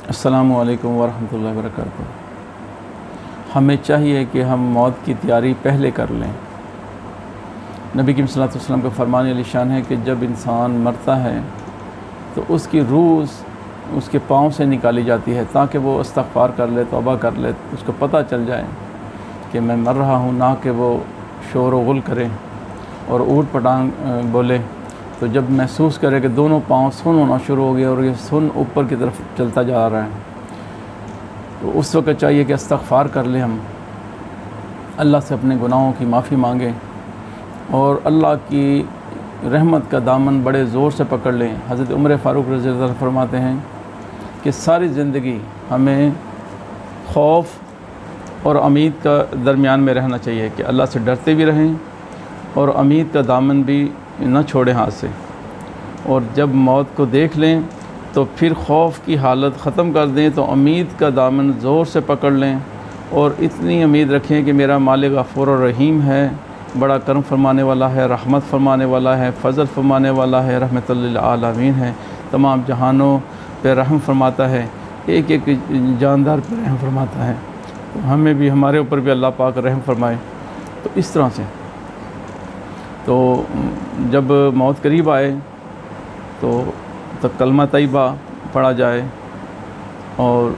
अस्सलामु अलैकुम वरहमतुल्लाहि वबरकातुहू। हमें चाहिए कि हम मौत की तैयारी पहले कर लें। नबी की सल्लल्लाहु अलैहि वसल्लम का फरमान अलीशान है कि जब इंसान मरता है तो उसकी रूह उसके पाँव से निकाली जाती है ताकि वो इस्तग़फ़ार कर ले, तौबा कर ले, उसको पता चल जाए कि मैं मर रहा हूँ, ना कि वो शोर व गुल करे और ऊट पटांग बोले। तो जब महसूस करे कि दोनों पाँव सुन होना शुरू हो गए और ये सुन ऊपर की तरफ चलता जा रहा है, तो उस वक्त चाहिए कि इस्तग़फ़ार कर लें, हम अल्लाह से अपने गुनाहों की माफ़ी मांगें और अल्लाह की रहमत का दामन बड़े ज़ोर से पकड़ लें। हज़रत उमर फ़ारूक रज़ियल्लाहु अन्हु फरमाते हैं कि सारी ज़िंदगी हमें खौफ और उम्मीद का दरमियान में रहना चाहिए कि अल्लाह से डरते भी रहें और उम्मीद का दामन भी न छोड़ें हाथ से। और जब मौत को देख लें तो फिर खौफ की हालत ख़त्म कर दें, तो उम्मीद का दामन ज़ोर से पकड़ लें और इतनी उम्मीद रखें कि मेरा मालिक गफ़ूर रहीम है, बड़ा करम फरमाने वाला है, रहमत फरमाने वाला है, फ़ज़ल फरमाने वाला है, रहमतुल लिल आलमीन है, तमाम जहानों पर रहम फरमाता है, एक एक जानदार पर रहम फरमाता है। तो हमें भी, हमारे ऊपर भी अल्लाह पाक रहम फरमाए। तो इस तरह से तो जब मौत करीब आए तो कलमा तैयबा पढ़ा जाए और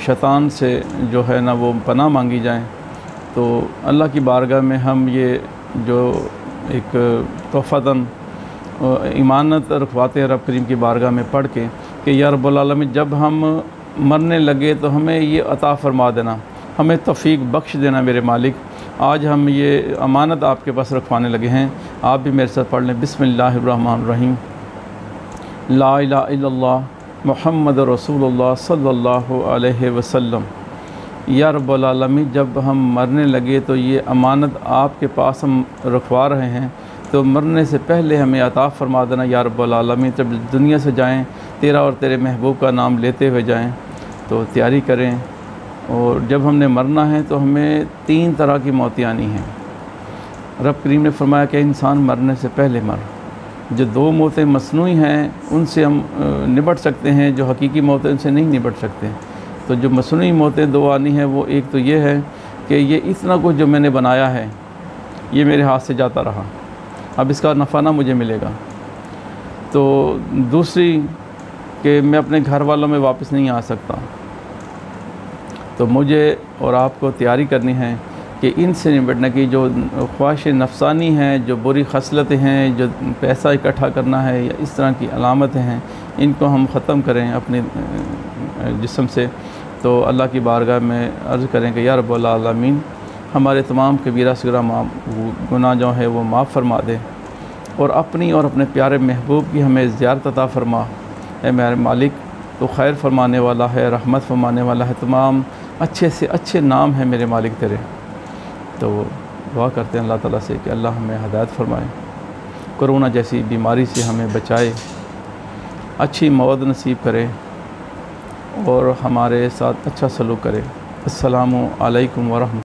शैतान से जो है ना वो पनाह मांगी जाए। तो अल्लाह की बारगाह में हम ये जो एक तोहफ़तन इमानत रखवाते हैं रब करीम की बारगाह में पढ़ के कि या रब्बुल आलमीन, जब हम मरने लगे तो हमें ये अता फ़रमा देना, हमें तौफ़ीक बख्श देना मेरे मालिक। आज हम ये अमानत आपके पास रखवाने लगे हैं, आप भी मेरे साथ पढ़ लें। बिस्मिल्लाहिर्रहमानिर्रहीम। ला इलाहा इल्लल्लाह मुहम्मद रसूलुल्लाह सल्लल्लाहु अलैहि वसल्लम। या रब्बुल आलमीन, जब हम मरने लगे तो ये अमानत आपके पास हम रखवा रहे हैं, तो मरने से पहले हमें अता फ़रमा देना या रब्बुल आलमीन। जब दुनिया से जाएं तेरा और तेरे महबूब का नाम लेते हुए जाएं, तो तैयारी करें। और जब हमने मरना है तो हमें 3 तरह की मौतें आनी हैं। रब करीम ने फरमाया कि इंसान मरने से पहले मर। जो 2 मौतें मसनूई हैं उनसे हम निपट सकते हैं, जो हकीकी मौतें उनसे नहीं निपट सकते। तो जो मसनूई मौतें 2 आनी हैं, वो एक तो ये है कि ये इतना कुछ जो मैंने बनाया है ये मेरे हाथ से जाता रहा, अब इसका नफ़ा ना मुझे मिलेगा। तो दूसरी कि मैं अपने घर वालों में वापस नहीं आ सकता। तो मुझे और आपको तैयारी करनी है कि इनसे निपटने की जो ख्वाहिश नफसानी हैं, जो बुरी खसलतें हैं, जो पैसा इकट्ठा करना है या इस तरह की अलामतें हैं, इनको हम ख़त्म करें अपने जिस्म से। तो अल्लाह की बारगाह में अर्ज़ करें कि या रब्बुल आलमीन, हमारे तमाम कबीरा सगीरा गुनाह जो है वो माफ़ फरमा दे और अपनी और अपने प्यारे महबूब की हमें ज़ियारत अता फरमा। ए मेरे मालिक, तो खैर फरमाने वाला है, रहमत फरमाने वाला है, तमाम अच्छे से अच्छे नाम हैं मेरे मालिक तेरे। तो दुआ करते हैं अल्लाह ताला से कि अल्लाह हमें हिदायत फरमाए, कोरोना जैसी बीमारी से हमें बचाए, अच्छी मौत नसीब करे और हमारे साथ अच्छा सलूक करे। अस्सलामु अलैकुम वरहमतुल्लाह।